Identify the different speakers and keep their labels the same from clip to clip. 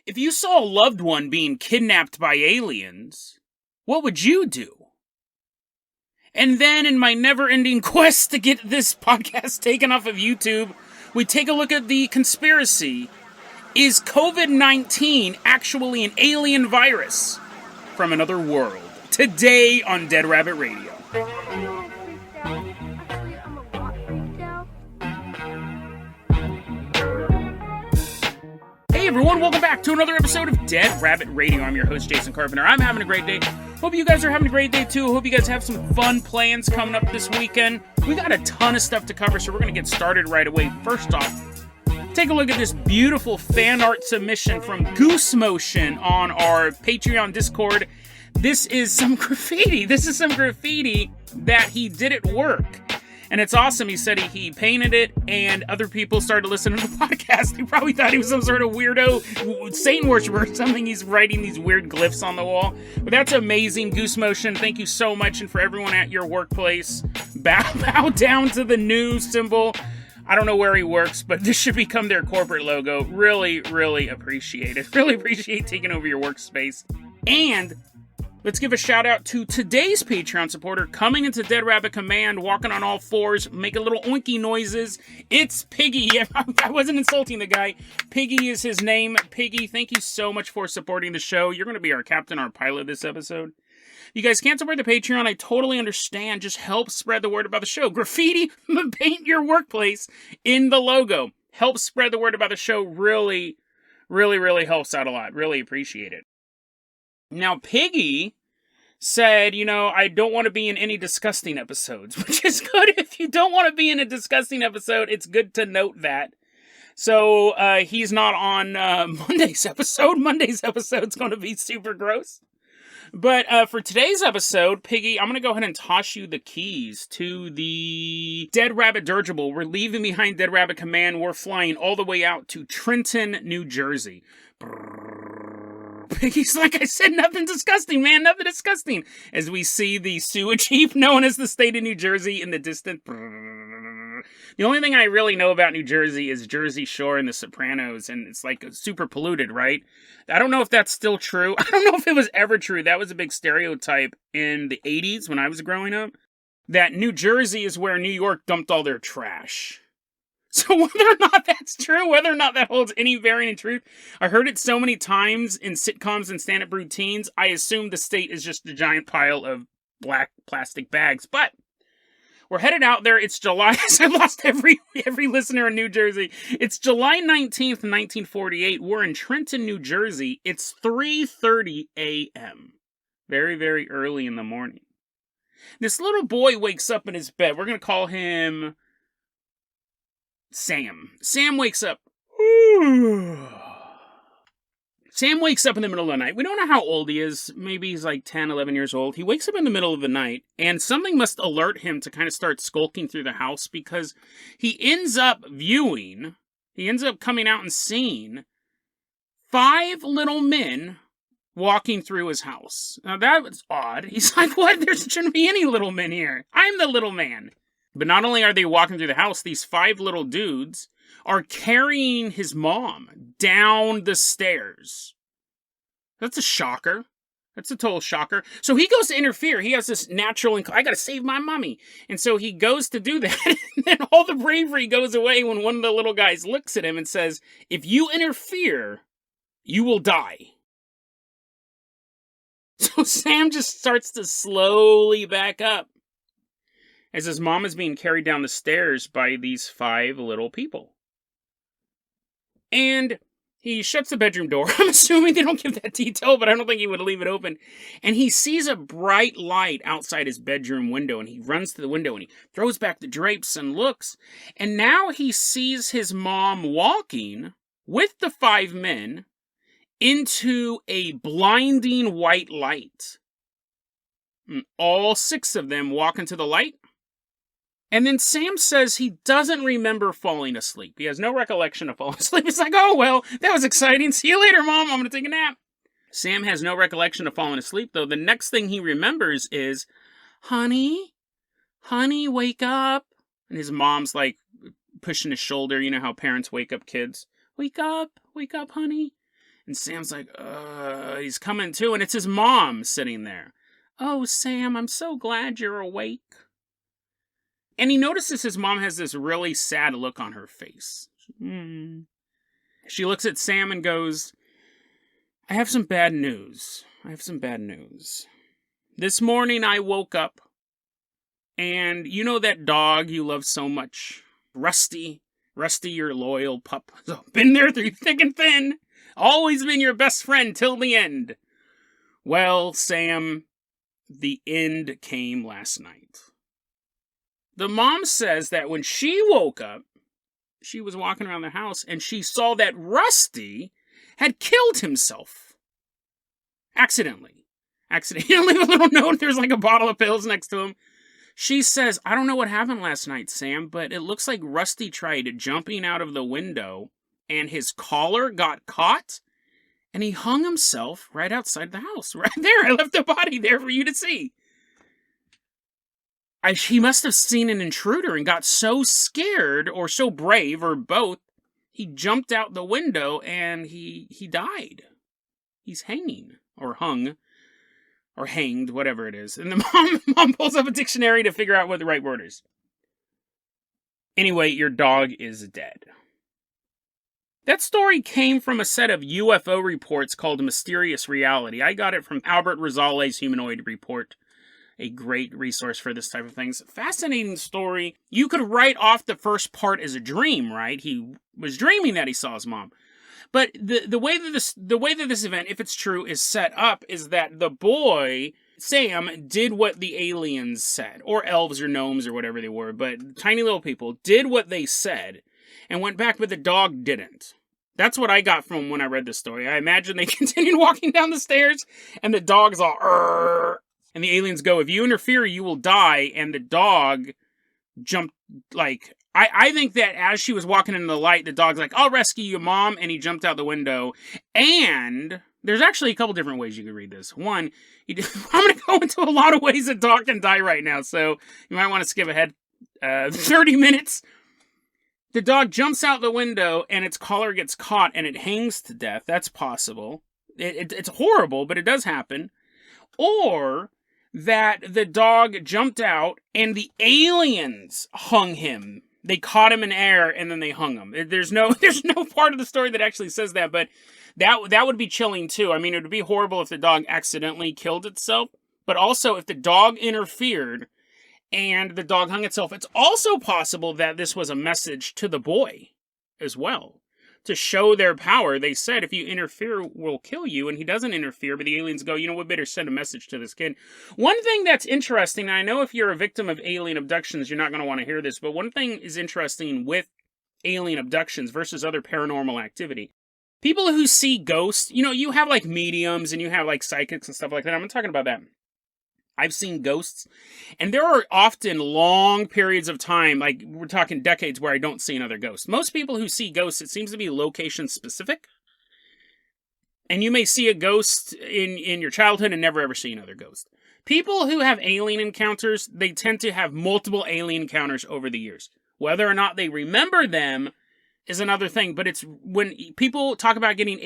Speaker 1: If you saw a loved one being kidnapped by aliens, what would you do? And then in my never-ending quest to get this podcast taken off of YouTube, we take a look at the conspiracy. Is COVID-19 actually an alien virus from another world? Today on Dead Rabbit Radio. Hey everyone, welcome back to another episode of Dead Rabbit Radio. I'm your host, Jason Carpenter. I'm having a great day. Hope you guys are having a great day too. Hope you guys have some fun plans coming up this weekend. We got a ton of stuff to cover, so we're going to get started right away. First off, take a look at this beautiful fan art submission from Goose Motion on our Patreon Discord. This is some graffiti. That he did at work. And it's awesome. He said he painted it, and other people started listening to the podcast. They probably thought he was some sort of weirdo Satan worshiper or something. He's writing these weird glyphs on the wall. But that's amazing, Goose Motion. Thank you so much. And for everyone at your workplace, bow down to the new symbol. I don't know where he works, but this should become their corporate logo. Really, really appreciate it. Really appreciate taking over your workspace. And let's give a shout out to today's Patreon supporter coming into Dead Rabbit Command, walking on all fours, making little oinky noises. It's Piggy. I wasn't insulting the guy. Piggy is his name. Piggy, thank you so much for supporting the show. You're going to be our captain, our pilot this episode. You guys can't support the Patreon. I totally understand. Just help spread the word about the show. Graffiti, paint your workplace in the logo. Help spread the word about the show. Really, really, really helps out a lot. Really appreciate it. Now, Piggy said, I don't want to be in any disgusting episodes, which is good. If you don't want to be in a disgusting episode, it's good to note that. So, he's not on Monday's episode. Monday's episode's going to be super gross. But for today's episode, Piggy, I'm going to go ahead and toss you the keys to the Dead Rabbit dirigible. We're leaving behind Dead Rabbit Command. We're flying all the way out to Trenton, New Jersey. Piggy's like, I said, nothing disgusting, man, nothing disgusting. As we see the sewage heap known as the state of New Jersey in the distance. The only thing I really know about New Jersey is Jersey Shore and The Sopranos, and it's like super polluted, right? I don't know if that's still true. I don't know if it was ever true. That was a big stereotype in the 80s when I was growing up, that New Jersey is where New York dumped all their trash. So whether or not that's true, whether or not that holds any bearing in truth, I heard it so many times in sitcoms and stand-up routines, I assume the state is just a giant pile of black plastic bags. But we're headed out there. It's July. I lost every listener in New Jersey. It's July 19th, 1948. We're in Trenton, New Jersey. It's 3:30 a.m. Very, very early in the morning. This little boy wakes up in his bed. We're going to call him Sam. Sam wakes up. Sam wakes up in the middle of the night. We don't know how old he is. Maybe he's like 10, 11 years old. He wakes up in the middle of the night, and something must alert him to kind of start skulking through the house, because he ends up coming out and seeing 5 little men walking through his house. Now that was odd. He's like, what? There shouldn't be any little men here. I'm the little man. But not only are they walking through the house, these 5 little dudes are carrying his mom down the stairs. That's a shocker. That's a total shocker. So he goes to interfere. He has this natural, I gotta save my mommy. And so he goes to do that. And then all the bravery goes away when one of the little guys looks at him and says, if you interfere, you will die. So Sam just starts to slowly back up as his mom is being carried down the stairs by these 5 little people. And he shuts the bedroom door. I'm assuming they don't give that detail, but I don't think he would leave it open. And he sees a bright light outside his bedroom window, and he runs to the window, and he throws back the drapes and looks. And now he sees his mom walking with the 5 men into a blinding white light. And all 6 of them walk into the light. And then Sam says he doesn't remember falling asleep. He has no recollection of falling asleep. It's like, oh, well, that was exciting. See you later, Mom. I'm going to take a nap. Sam has no recollection of falling asleep, though. The next thing he remembers is, honey, wake up. And his mom's like pushing his shoulder. You know how parents wake up kids. Wake up, honey. And Sam's like, he's coming to, and it's his mom sitting there. Oh, Sam, I'm so glad you're awake. And he notices his mom has this really sad look on her face. She looks at Sam and goes, I have some bad news. This morning I woke up, and you know that dog you love so much? Rusty, your loyal pup. Been there through thick and thin. Always been your best friend till the end. Well, Sam, the end came last night. The mom says that when she woke up, she was walking around the house and she saw that Rusty had killed himself. Accidentally. He leave a little note. There's like a bottle of pills next to him. She says, I don't know what happened last night, Sam, but it looks like Rusty tried jumping out of the window and his collar got caught and he hung himself right outside the house. Right there. I left the body there for you to see. He must have seen an intruder and got so scared or so brave or both, he jumped out the window and he died. He's hanging or hung or hanged, whatever it is. And the mom pulls up a dictionary to figure out what the right word is. Anyway, your dog is dead. That story came from a set of UFO reports called Mysterious Reality. I got it from Albert Rosales' Humanoid report. A great resource for this type of things. Fascinating story. You could write off the first part as a dream, right? He was dreaming that he saw his mom. But the way that this event, if it's true, is set up is that the boy, Sam, did what the aliens said, or elves or gnomes or whatever they were, but tiny little people did what they said and went back, but the dog didn't. That's what I got from when I read this story. I imagine they continued walking down the stairs and the dog's all, Arr! And the aliens go, if you interfere, you will die. And the dog jumped, like, I think that as she was walking into the light, the dog's like, I'll rescue you, Mom. And he jumped out the window. And there's actually a couple different ways you could read this. One, I'm going to go into a lot of ways a dog can die right now. So you might want to skip ahead 30 minutes. The dog jumps out the window and its collar gets caught and it hangs to death. That's possible. It's horrible, but it does happen. Or that the dog jumped out and the aliens hung him. They caught him in air and then they hung him. There's no part of the story that actually says that, but that would be chilling too. I mean, it would be horrible if the dog accidentally killed itself, but also if the dog interfered and the dog hung itself. It's also possible that this was a message to the boy as well. To show their power, they said, if you interfere, we'll kill you. And he doesn't interfere, but the aliens go, we better send a message to this kid. One thing that's interesting, and I know if you're a victim of alien abductions, you're not going to want to hear this, but one thing is interesting with alien abductions versus other paranormal activity. People who see ghosts, you have like mediums and you have like psychics and stuff like that. I'm not talking about that. I've seen ghosts, and there are often long periods of time, like we're talking decades, where I don't see another ghost. Most people who see ghosts, it seems to be location specific. And you may see a ghost in your childhood and never ever see another ghost. People who have alien encounters, they tend to have multiple alien encounters over the years. Whether or not they remember them is another thing, but it's when people talk about getting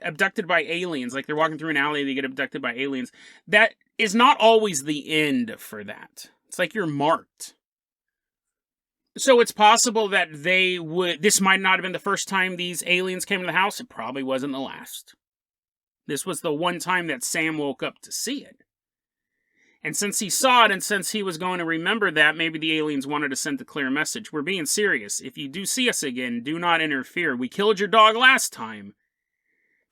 Speaker 1: abducted by aliens, like they're walking through an alley, they get abducted by aliens, that is not always the end for that. It's like you're marked. So it's possible that this might not have been the first time these aliens came to the house. It probably wasn't the last. This was the one time that Sam woke up to see it. And since he saw it, and since he was going to remember that, maybe the aliens wanted to send a clear message. We're being serious. If you do see us again, do not interfere. We killed your dog last time.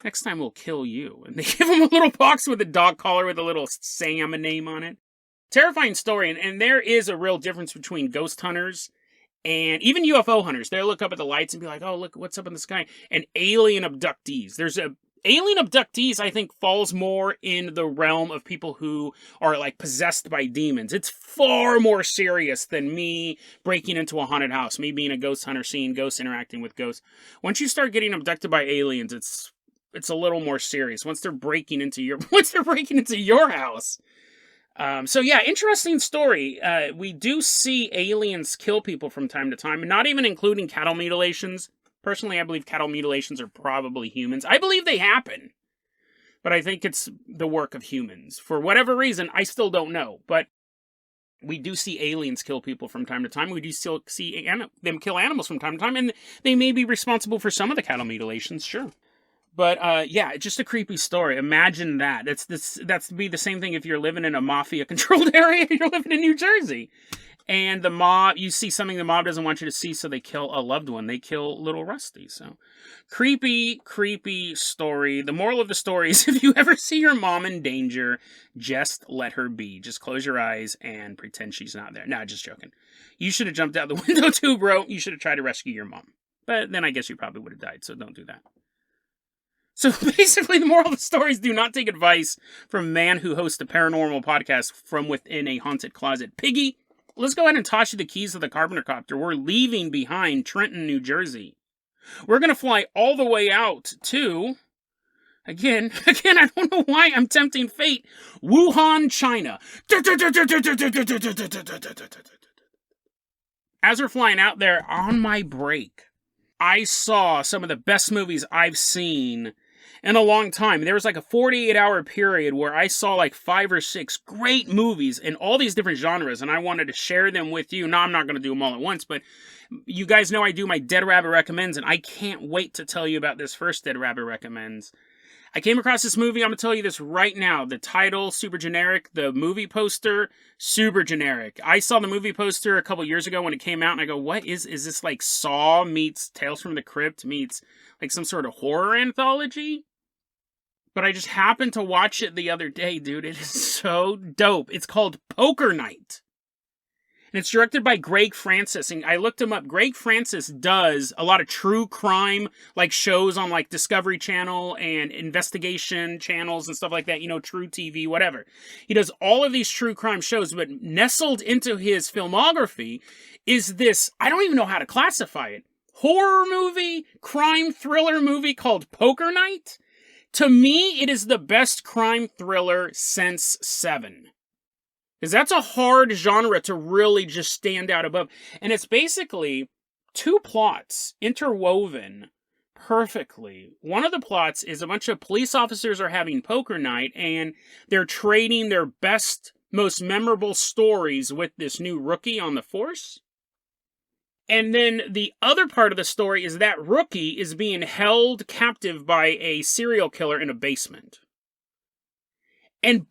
Speaker 1: Next time we'll kill you. And they give him a little box with a dog collar with a little Sam name on it. Terrifying story. And there is a real difference between ghost hunters and even UFO hunters. They'll look up at the lights and be like, oh, look, what's up in the sky? And alien abductees. Alien abductees, I think, falls more in the realm of people who are, like, possessed by demons. It's far more serious than me breaking into a haunted house, me being a ghost hunter, seeing ghosts, interacting with ghosts. Once you start getting abducted by aliens, it's a little more serious. Once they're breaking into your house. So yeah, interesting story. We do see aliens kill people from time to time, not even including cattle mutilations. Personally, I believe cattle mutilations are probably humans. I believe they happen, but I think it's the work of humans. For whatever reason, I still don't know, but we do see aliens kill people from time to time. We do still see them kill animals from time to time, and they may be responsible for some of the cattle mutilations, sure. But yeah, just a creepy story. Imagine that. That's be the same thing if you're living in a mafia-controlled area. You're living in New Jersey, and the mob. You see something the mob doesn't want you to see, so they kill a loved one. They kill little Rusty. So creepy, creepy story. The moral of the story is: if you ever see your mom in danger, just let her be. Just close your eyes and pretend she's not there. Nah, just joking. You should have jumped out the window too, bro. You should have tried to rescue your mom, but then I guess you probably would have died. So don't do that. So basically, the moral of the story is do not take advice from a man who hosts a paranormal podcast from within a haunted closet. Piggy, let's go ahead and toss you the keys of the Carpenter Copter. We're leaving behind Trenton, New Jersey. We're going to fly all the way out to, again, I don't know why I'm tempting fate, Wuhan, China. As we're flying out there, on my break, I saw some of the best movies I've seen in a long time. There was like a 48-hour period where I saw like 5 or 6 great movies in all these different genres, and I wanted to share them with you. Now, I'm not going to do them all at once, but you guys know I do my Dead Rabbit Recommends, and I can't wait to tell you about this first Dead Rabbit Recommends. I came across this movie. I'm going to tell you this right now. The title, super generic. The movie poster, super generic. I saw the movie poster a couple years ago when it came out, and I go, what is this like Saw meets Tales from the Crypt meets like some sort of horror anthology? But I just happened to watch it the other day, dude. It is so dope. It's called Poker Night. And it's directed by Greg Francis. And I looked him up. Greg Francis does a lot of true crime, like shows on like Discovery Channel and investigation channels and stuff like that. You know, True TV, whatever. He does all of these true crime shows, but nestled into his filmography is this, I don't even know how to classify it, horror movie, crime thriller movie called Poker Night. To me, it is the best crime thriller since Seven. Because that's a hard genre to really just stand out above. And it's basically 2 plots interwoven perfectly. One of the plots is a bunch of police officers are having poker night, and they're trading their best, most memorable stories with this new rookie on the force. And then the other part of the story is that rookie is being held captive by a serial killer in a basement. And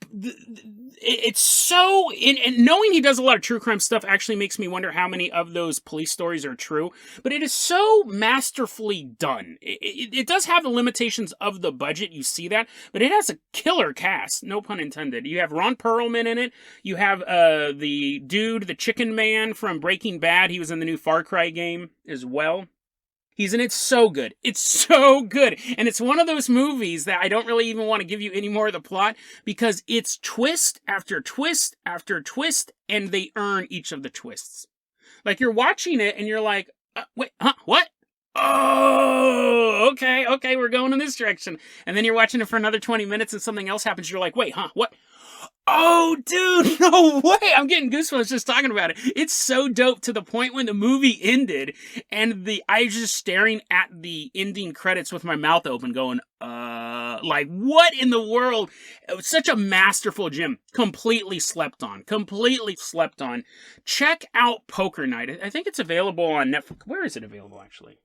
Speaker 1: it's so, and knowing he does a lot of true crime stuff actually makes me wonder how many of those police stories are true. But it is so masterfully done. It does have the limitations of the budget, you see that, but it has a killer cast, no pun intended. You have Ron Perlman in it. You have the dude, the Chicken Man from Breaking Bad. He was in the new Far Cry game as well. He's in it so good. It's so good. And it's one of those movies that I don't really even want to give you any more of the plot because it's twist after twist after twist, and they earn each of the twists. Like, you're watching it and you're like, wait, huh, what? Oh, okay, we're going in this direction. And then you're watching it for another 20 minutes and something else happens. You're like, wait, huh, what? Oh, dude, no way! I'm getting goosebumps just talking about it. It's so dope to the point when the movie ended and I was just staring at the ending credits with my mouth open going, like, what in the world? It was such a masterful gem. Completely slept on. Check out Poker Night. I think it's available on Netflix. Where is it available, actually?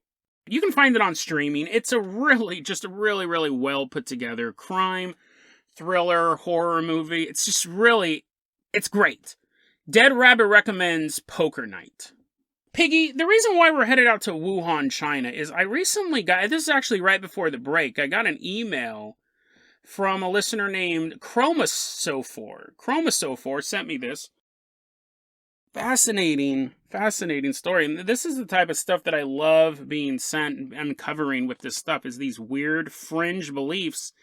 Speaker 1: You can find it on streaming. It's a really well put together crime thriller, horror movie. It's just really, it's great. Dead Rabbit recommends Poker Night. Piggy, the reason why we're headed out to Wuhan, China is I recently got, this is actually right before the break, I got an email from a listener named Chromosophore. Chromosophore sent me this. Fascinating story. And this is the type of stuff that I love being sent and uncovering with this stuff, is these weird fringe beliefs.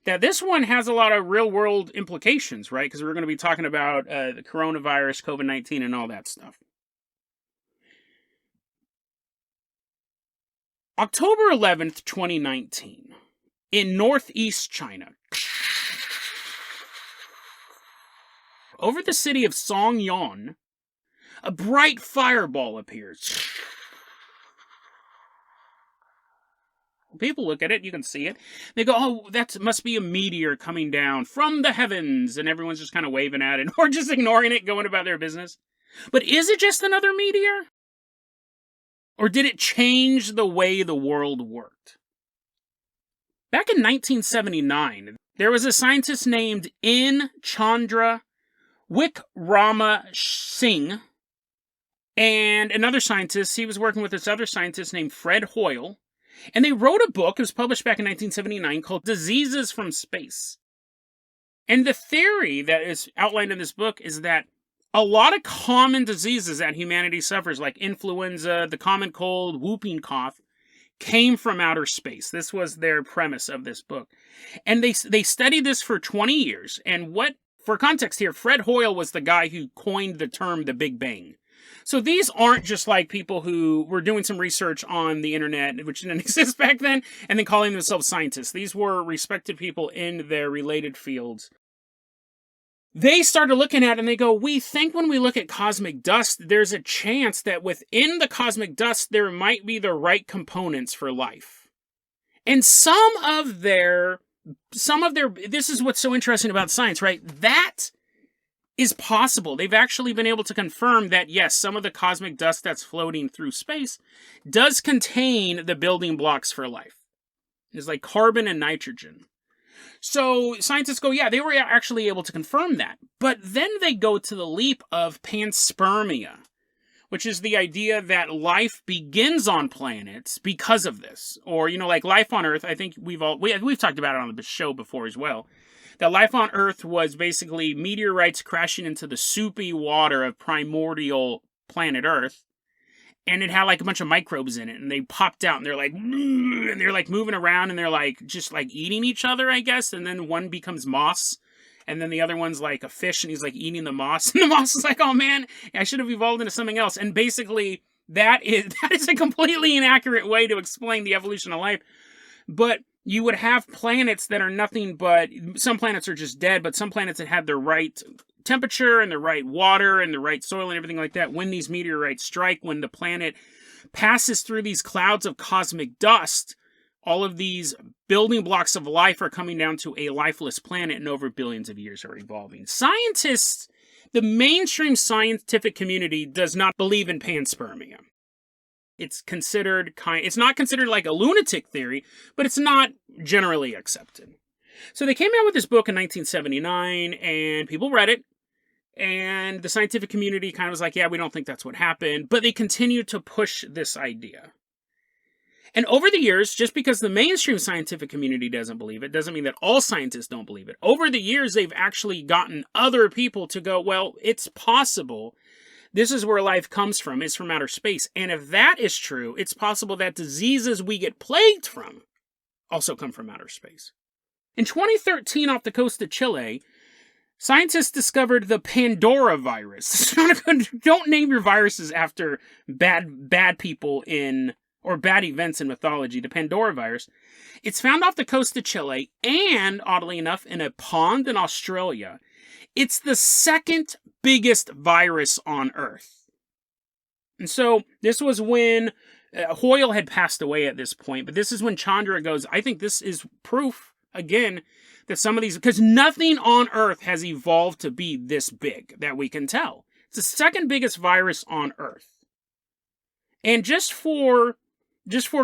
Speaker 1: That this one has a lot of real-world implications, right? Because we're going to be talking about the coronavirus, COVID-19, and all that stuff. October 11th, 2019, in northeast China. Over the city of Songyan, a bright fireball appears. people look at it, you can see it. They go, oh, that must be a meteor coming down from the heavens, and everyone's just kind of waving at it, or just ignoring it, going about their business. But is it just another meteor? Or did it change the way the world worked? Back in 1979, there was a scientist named N. Chandra Wickrama Singh, and another scientist. He was working with this other scientist named Fred Hoyle, and they wrote a book. It was published back in 1979 called Diseases from Space. And the theory that is outlined in this book is that a lot of common diseases that humanity suffers, like influenza, the common cold, whooping cough, came from outer space. This was their premise of this book. And they studied this for 20 years. And for context here, Fred Hoyle was the guy who coined the term the Big Bang. So these aren't just like people who were doing some research on the internet, which didn't exist back then, and then calling themselves scientists. These were respected people in their related fields. They started looking at it and they go, we think when we look at cosmic dust, there's a chance that within the cosmic dust, there might be the right components for life. And this is what's so interesting about science, right? That is possible. They've actually been able to confirm that, yes, some of the cosmic dust that's floating through space does contain the building blocks for life. It's like carbon and nitrogen. So scientists go, yeah, they were actually able to confirm that. But then they go to the leap of panspermia, which is the idea that life begins on planets because of this. Or, like life on Earth, I think we've talked about it on the show before as well. That life on Earth was basically meteorites crashing into the soupy water of primordial planet Earth. And it had like a bunch of microbes in it. And they popped out and they're like moving around and they're like just like eating each other, I guess. And then one becomes moss. And then the other one's like a fish and he's like eating the moss. And the moss is like, oh man, I should have evolved into something else. And basically that is a completely inaccurate way to explain the evolution of life. But you would have planets that are nothing but, some planets are just dead, but some planets that had the right temperature and the right water and the right soil and everything like that. When these meteorites strike, when the planet passes through these clouds of cosmic dust, all of these building blocks of life are coming down to a lifeless planet, and over billions of years are evolving. Scientists, the mainstream scientific community does not believe in panspermia. It's not considered like a lunatic theory, but it's not generally accepted. So they came out with this book in 1979, and people read it, and the scientific community kind of was like, yeah, we don't think that's what happened, but they continued to push this idea. And over the years, just because the mainstream scientific community doesn't believe it, doesn't mean that all scientists don't believe it. Over the years, they've actually gotten other people to go, well, it's possible. This is where life comes from. It's from outer space. And if that is true, it's possible that diseases we get plagued from also come from outer space. In 2013, off the coast of Chile, scientists discovered the Pandora virus. Don't name your viruses after bad people or bad events in mythology. The Pandora virus. It's found off the coast of Chile and, oddly enough, in a pond in Australia. It's the second biggest virus on Earth. And so this was when Hoyle had passed away at this point, but this is when Chandra goes, I think this is proof, again, that some of these, because nothing on Earth has evolved to be this big that we can tell. It's the second biggest virus on Earth. And just for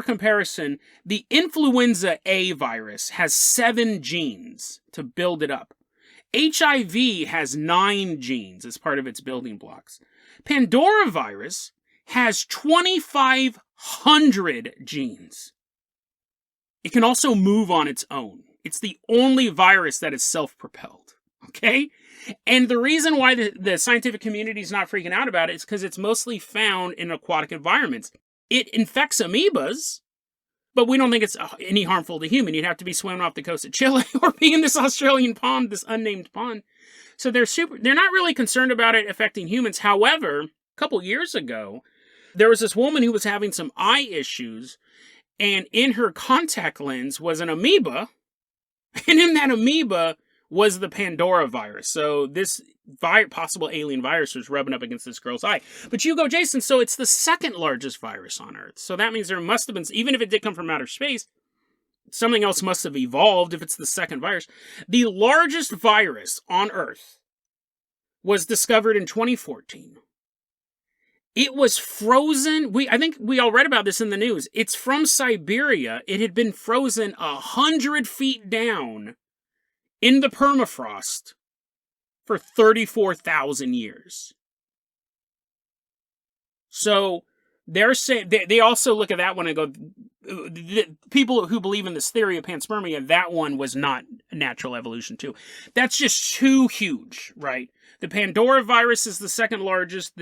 Speaker 1: comparison, the influenza A virus has 7 genes to build it up. HIV has 9 genes as part of its building blocks. Pandora virus has 2,500 genes. It can also move on its own. It's the only virus that is self-propelled. Okay? And the reason why the scientific community is not freaking out about it is because it's mostly found in aquatic environments. It infects amoebas, but we don't think it's any harmful to human. You'd have to be swimming off the coast of Chile or be in this Australian pond, this unnamed pond. So they're not really concerned about it affecting humans. However, a couple years ago, there was this woman who was having some eye issues, and in her contact lens was an amoeba, and in that amoeba was the Pandora virus. So this possible alien virus was rubbing up against this girl's eye. But you go, Jason, so it's the second largest virus on Earth. So that means there must have been, even if it did come from outer space, something else must have evolved if it's the second virus. The largest virus on Earth was discovered in 2014. It was frozen. I think we all read about this in the news. It's from Siberia. It had been frozen 100 feet down in the permafrost for 34,000 years. So they're saying, they also look at that one and go, the people who believe in this theory of panspermia, that one was not natural evolution too. That's just too huge, right? The Pandora virus is the second largest.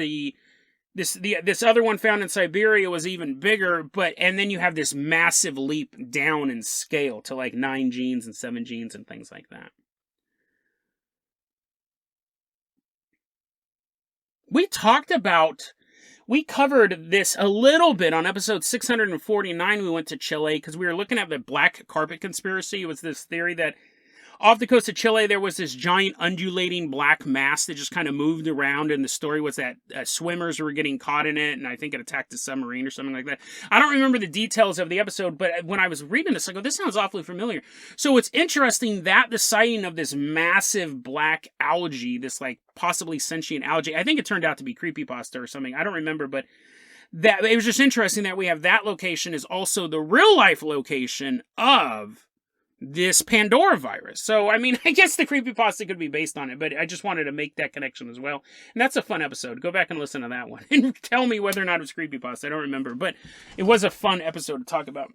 Speaker 1: This other one found in Siberia was even bigger, and then you have this massive leap down in scale to like 9 genes and 7 genes and things like that. We covered this a little bit on episode 649. We went to Chile because we were looking at the black carpet conspiracy. It was this theory that off the coast of Chile, there was this giant undulating black mass that just kind of moved around, and the story was that swimmers were getting caught in it, and I think it attacked a submarine or something like that. I don't remember the details of the episode, but when I was reading this, I go, this sounds awfully familiar. So it's interesting that the sighting of this massive black algae, this like possibly sentient algae, I think it turned out to be creepypasta or something, I don't remember, but that it was just interesting that we have that location is also the real life location of this Pandora virus. So, I mean, I guess the creepypasta could be based on it, but I just wanted to make that connection as well. And that's a fun episode. Go back and listen to that one and tell me whether or not it was creepypasta. I don't remember, but it was a fun episode to talk about.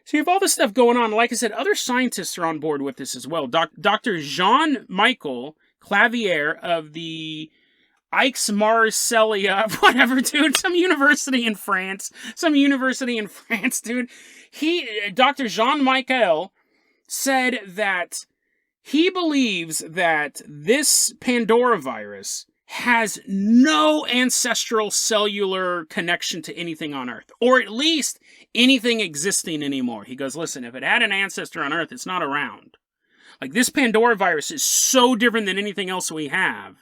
Speaker 1: So you have all this stuff going on. Like I said, other scientists are on board with this as well. Dr. Jean-Michel Clavier of the Aix-Marseille, whatever, dude, some university in France, dude. Dr. Jean-Michel said that he believes that this Pandora virus has no ancestral cellular connection to anything on Earth, or at least anything existing anymore. He goes, listen, if it had an ancestor on Earth, it's not around. Like, this Pandora virus is so different than anything else we have.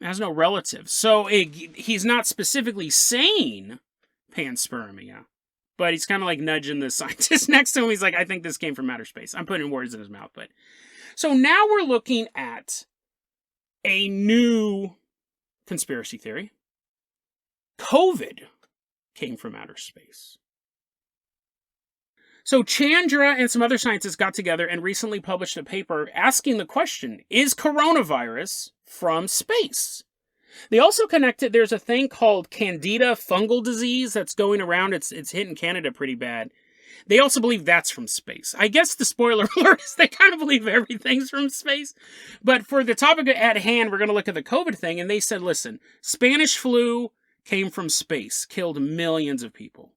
Speaker 1: It has no relatives. So he's not specifically saying panspermia, but he's kind of like nudging the scientist next to him. He's like, I think this came from outer space. I'm putting words in his mouth. But so now we're looking at a new conspiracy theory. COVID came from outer space. So Chandra and some other scientists got together and recently published a paper asking the question, is coronavirus from space? They also connected, there's a thing called Candida fungal disease that's going around. It's hitting Canada pretty bad. They also believe that's from space. I guess the spoiler alert is they kind of believe everything's from space. But for the topic at hand, we're going to look at the COVID thing. And they said, listen, Spanish flu came from space, killed millions of people.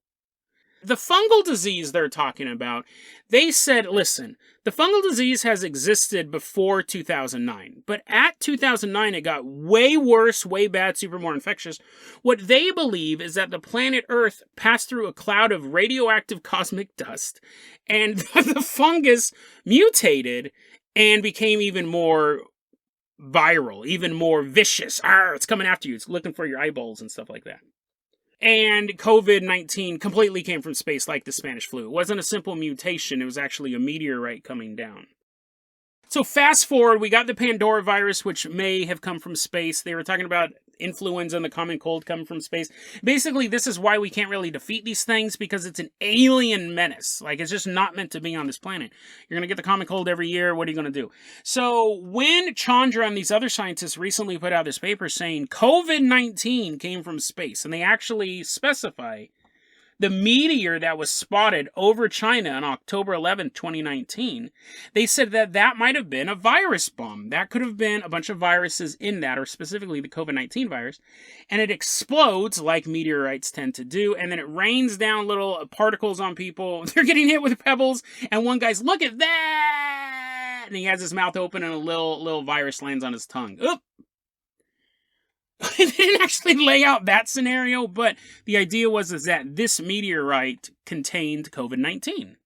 Speaker 1: The fungal disease they're talking about, they said, listen, the fungal disease has existed before 2009, but at 2009 it got way worse, way bad, super more infectious. What they believe is that the planet Earth passed through a cloud of radioactive cosmic dust, and the fungus mutated and became even more viral, even more vicious. It's coming after you. It's looking for your eyeballs and stuff like that. And COVID-19 completely came from space like the Spanish flu. It wasn't a simple mutation. It was actually a meteorite coming down. So fast forward, we got the Pandora virus, which may have come from space. They were talking about influenza and the common cold coming from space. Basically, this is why we can't really defeat these things, because it's an alien menace. Like, it's just not meant to be on this planet. You're going to get the common cold every year. What are you going to do? So when Chandra and these other scientists recently put out this paper saying COVID-19 came from space, and they actually specify the meteor that was spotted over China on October 11th, 2019, they said that that might have been a virus bomb. That could have been a bunch of viruses in that, or specifically the COVID-19 virus, and it explodes like meteorites tend to do, and then it rains down little particles on people. They're getting hit with pebbles, and one guy's, look at that! And he has his mouth open, and a little virus lands on his tongue. Oop! They didn't actually lay out that scenario, but the idea was that this meteorite contained COVID-19.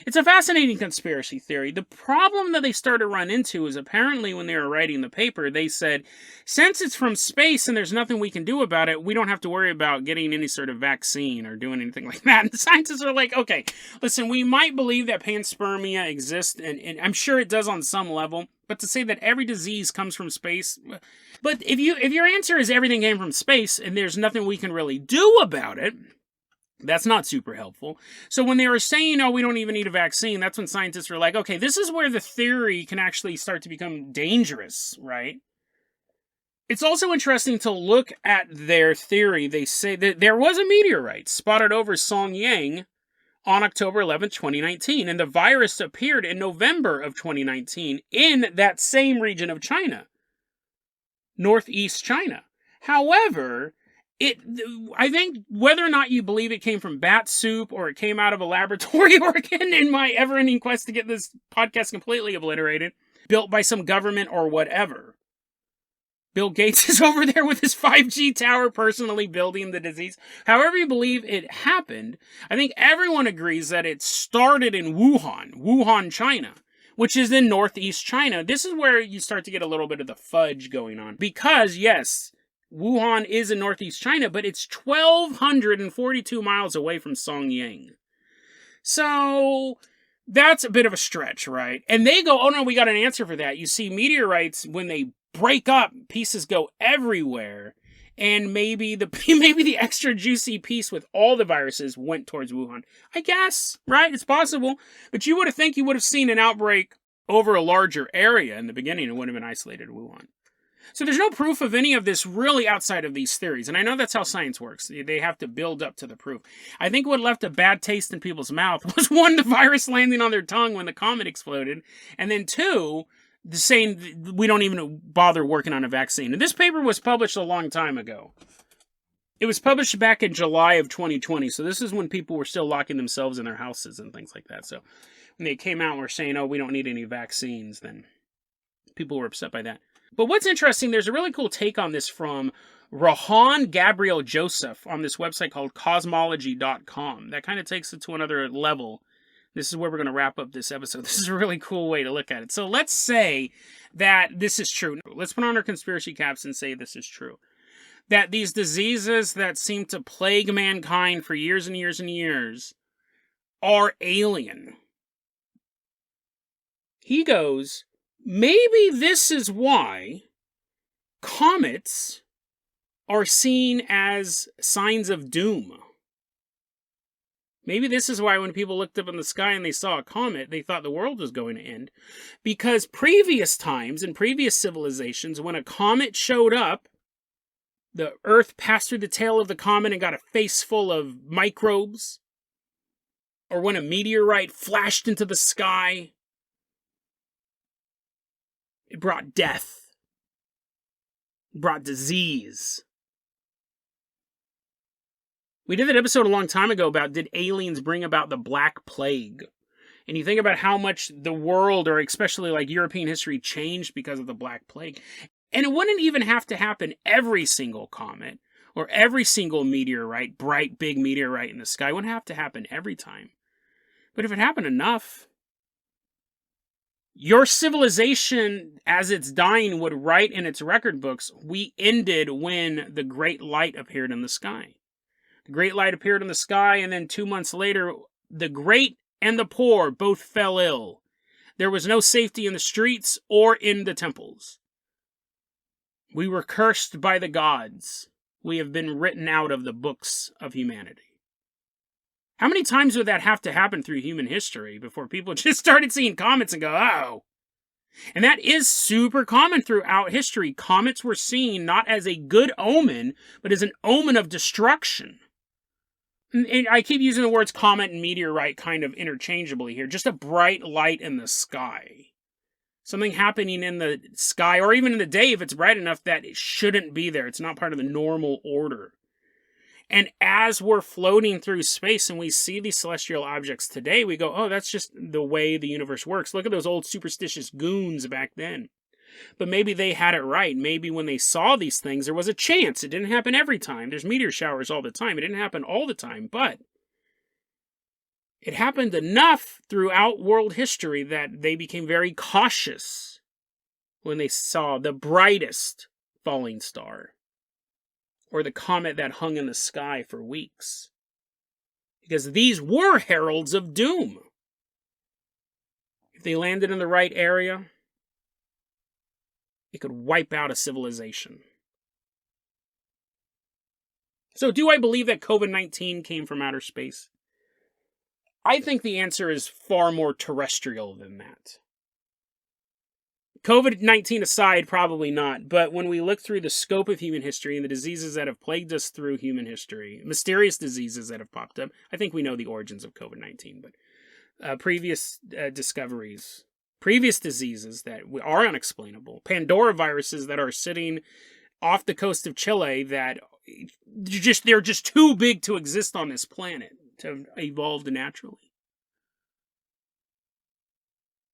Speaker 1: It's a fascinating conspiracy theory. The problem that they started to run into is apparently when they were writing the paper, they said, since it's from space and there's nothing we can do about it, we don't have to worry about getting any sort of vaccine or doing anything like that. And the scientists are like, okay, listen, we might believe that panspermia exists, and I'm sure it does on some level, but to say that every disease comes from space, but if your answer is everything came from space and there's nothing we can really do about it, that's not super helpful. So when they were saying, oh, we don't even need a vaccine, that's when scientists were like, okay, this is where the theory can actually start to become dangerous, right? It's also interesting to look at their theory. They say that there was a meteorite spotted over Songyang on October 11th, 2019, and the virus appeared in November of 2019 in that same region of China, northeast China. However, I think whether or not you believe it came from bat soup or it came out of a laboratory organ in my ever-ending quest to get this podcast completely obliterated, built by some government or whatever. Bill Gates is over there with his 5G tower personally building the disease. However you believe it happened, I think everyone agrees that it started in Wuhan, China, which is in northeast China. This is where you start to get a little bit of the fudge going on. Because, yes, Wuhan is in northeast China, but it's 1,242 miles away from Songyang. So that's a bit of a stretch, right? And they go, oh no, we got an answer for that. You see, meteorites, when they break up, pieces go everywhere. And maybe the extra juicy piece with all the viruses went towards Wuhan. I guess, right? It's possible. But you would have seen an outbreak over a larger area in the beginning. It wouldn't have been isolated to Wuhan. So there's no proof of any of this really outside of these theories. And I know that's how science works. They have to build up to the proof. I think what left a bad taste in people's mouth was, one, the virus landing on their tongue when the comet exploded. And then two, saying we don't even bother working on a vaccine. And this paper was published a long time ago. It was published back in July of 2020. So this is when people were still locking themselves in their houses and things like that. So when they came out and were saying, oh, we don't need any vaccines, then people were upset by that. But what's interesting, there's a really cool take on this from Rohan Gabriel Joseph on this website called cosmology.com. That kind of takes it to another level. This is where we're going to wrap up this episode. This is a really cool way to look at it. So let's say that this is true. Let's put on our conspiracy caps and say this is true. That these diseases that seem to plague mankind for years and years and years are alien. He goes, maybe this is why comets are seen as signs of doom. Maybe this is why when people looked up in the sky and they saw a comet, they thought the world was going to end. Because previous times in previous civilizations, when a comet showed up, the Earth passed through the tail of the comet and got a face full of microbes. Or when a meteorite flashed into the sky, it brought death. It brought disease. We did that episode a long time ago about did aliens bring about the Black Plague? And you think about how much the world, or especially like European history, changed because of the Black Plague. And it wouldn't even have to happen every single comet or every single meteorite, bright big meteorite in the sky. It wouldn't have to happen every time. But if it happened enough, your civilization, as it's dying, would write in its record books, we ended when the great light appeared in the sky. The great light appeared in the sky, and then 2 months later, the great and the poor both fell ill. There was no safety in the streets or in the temples. We were cursed by the gods. We have been written out of the books of humanity. How many times would that have to happen through human history before people just started seeing comets and go, oh? And that is super common throughout history. Comets were seen not as a good omen, but as an omen of destruction. And I keep using the words comet and meteorite kind of interchangeably here. Just a bright light in the sky. Something happening in the sky, or even in the day if it's bright enough that it shouldn't be there. It's not part of the normal order. And as we're floating through space and we see these celestial objects today, we go, oh, that's just the way the universe works. Look at those old superstitious goons back then. But maybe they had it right. Maybe when they saw these things, there was a chance. It didn't happen every time. There's meteor showers all the time. It didn't happen all the time, but It happened enough throughout world history that they became very cautious when they saw the brightest falling star or the comet that hung in the sky for weeks. Because these were heralds of doom. If they landed in the right area, it could wipe out a civilization. So do I believe that COVID-19 came from outer space? I think the answer is far more terrestrial than that. COVID-19 aside, probably not, but when we look through the scope of human history and the diseases that have plagued us through human history, mysterious diseases that have popped up, I think we know the origins of COVID-19, but previous discoveries, previous diseases that are unexplainable, Pandora viruses that are sitting off the coast of Chile that they're just too big to exist on this planet, to have evolved naturally.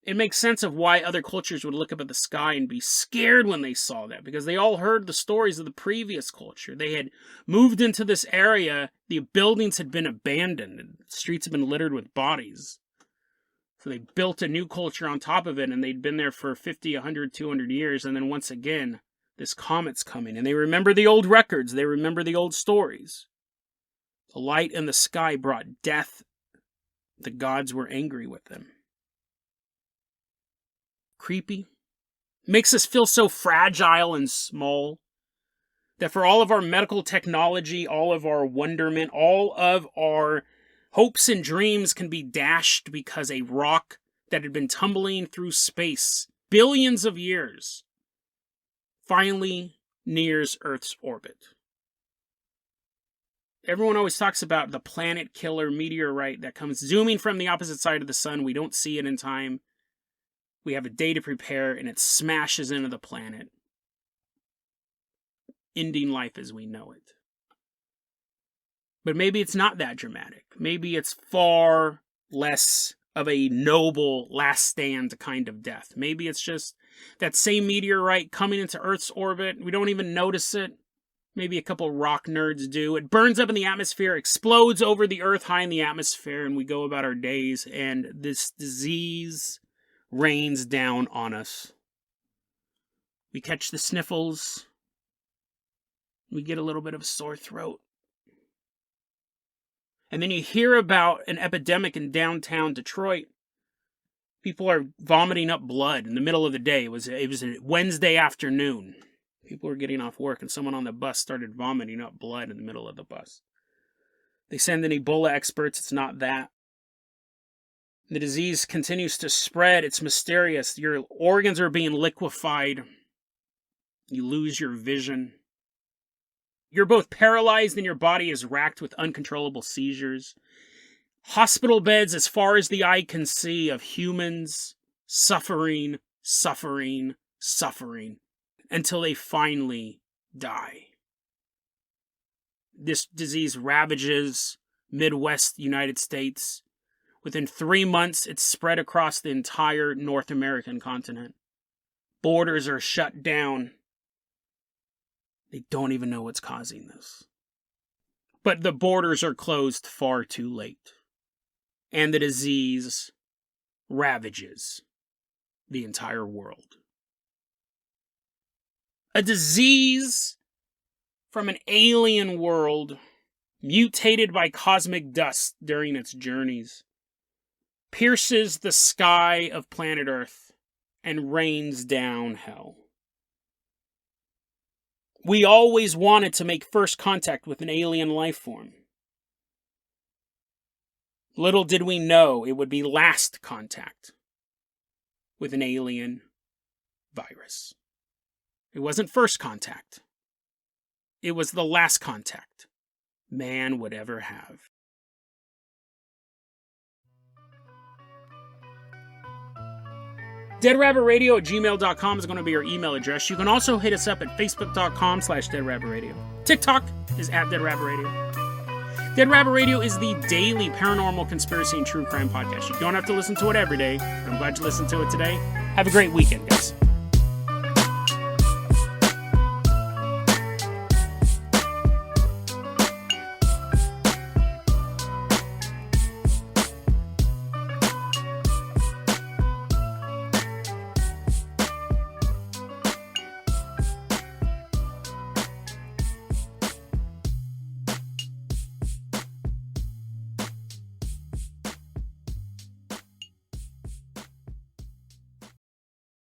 Speaker 1: It makes sense of why other cultures would look up at the sky and be scared when they saw that, because they all heard the stories of the previous culture. They had moved into this area, the buildings had been abandoned, and the streets had been littered with bodies. So they built a new culture on top of it, and they'd been there for 50, 100, 200 years, and then once again, this comet's coming, and they remember the old records, they remember the old stories. The light in the sky brought death. The gods were angry with them. Creepy. Makes us feel so fragile and small that for all of our medical technology, all of our wonderment, all of our hopes and dreams can be dashed because a rock that had been tumbling through space billions of years finally nears Earth's orbit. Everyone always talks about the planet killer meteorite that comes zooming from the opposite side of the sun. We don't see it in time. We have a day to prepare, and it smashes into the planet, ending life as we know it. But maybe it's not that dramatic. Maybe it's far less of a noble last stand kind of death. Maybe it's just that same meteorite coming into Earth's orbit. We don't even notice it. Maybe a couple rock nerds do. It burns up in the atmosphere, explodes over the Earth high in the atmosphere, and we go about our days, and this disease rains down on us. We catch the sniffles. We get a little bit of a sore throat. And then you hear about an epidemic in downtown Detroit. People are vomiting up blood in the middle of the day. It was a Wednesday afternoon. People were getting off work, and someone on the bus started vomiting up blood in the middle of the bus. They send in Ebola experts. It's not that. The disease continues to spread. It's mysterious. Your organs are being liquefied. You lose your vision. You're both paralyzed and your body is racked with uncontrollable seizures. Hospital beds as far as the eye can see of humans suffering, suffering, suffering until they finally die. This disease ravages Midwest United States. Within 3 months, it's spread across the entire North American continent. Borders are shut down. They don't even know what's causing this. But the borders are closed far too late. And the disease ravages the entire world. A disease from an alien world, mutated by cosmic dust during its journeys, pierces the sky of planet Earth and rains down hell. We always wanted to make first contact with an alien life form. Little did we know it would be last contact with an alien virus. It wasn't first contact. It was the last contact man would ever have. DeadRabbitRadio@gmail.com is going to be our email address. You can also hit us up at Facebook.com/DeadRabbitRadio. TikTok is @DeadRabbitRadio. Dead Rabbit Radio is the daily paranormal conspiracy and true crime podcast. You don't have to listen to it every day, but I'm glad you listened to it today. Have a great weekend, guys.